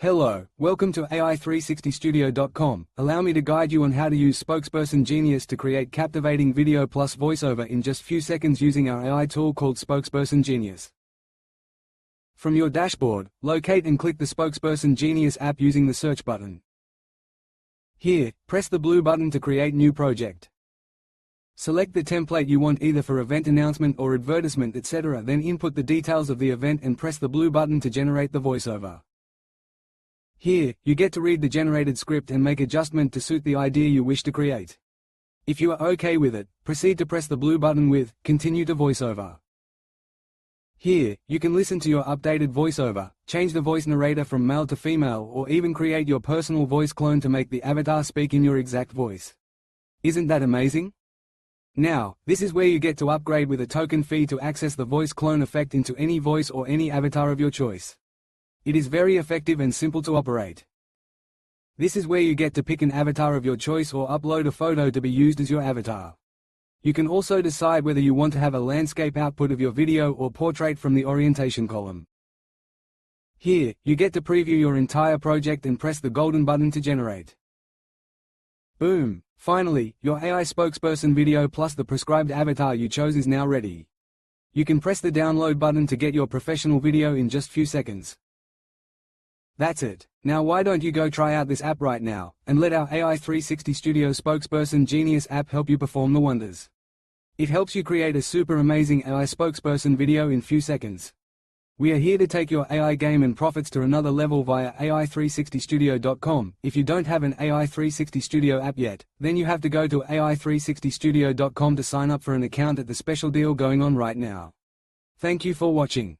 Hello, welcome to AI360studio.com. Allow me to guide you on how to use Spokesperson Genius to create captivating video plus voiceover in just few seconds using our AI tool called Spokesperson Genius. From your dashboard, locate and click the Spokesperson Genius app using the search button. Here, press the blue button to create new project. Select the template you want either for event announcement or advertisement etc. Then input the details of the event and press the blue button to generate the voiceover. Here, you get to read the generated script and make adjustment to suit the idea you wish to create. If you are okay with it, proceed to press the blue button with Continue to VoiceOver. Here, you can listen to your updated voiceover, change the voice narrator from male to female or even create your personal voice clone to make the avatar speak in your exact voice. Isn't that amazing? Now, this is where you get to upgrade with a token fee to access the voice clone effect into any voice or any avatar of your choice. It is very effective and simple to operate. This is where you get to pick an avatar of your choice or upload a photo to be used as your avatar. You can also decide whether you want to have a landscape output of your video or portrait from the orientation column. Here, you get to preview your entire project and press the golden button to generate. Boom! Finally, your AI spokesperson video plus the prescribed avatar you chose is now ready. You can press the download button to get your professional video in just few seconds. That's it. Now why don't you go try out this app right now, and let our AI360 Studio Spokesperson Genius app help you perform the wonders. It helps you create a super amazing AI spokesperson video in few seconds. We are here to take your AI game and profits to another level via AI360studio.com. If you don't have an AI360 Studio app yet, then you have to go to AI360studio.com to sign up for an account at the special deal going on right now. Thank you for watching.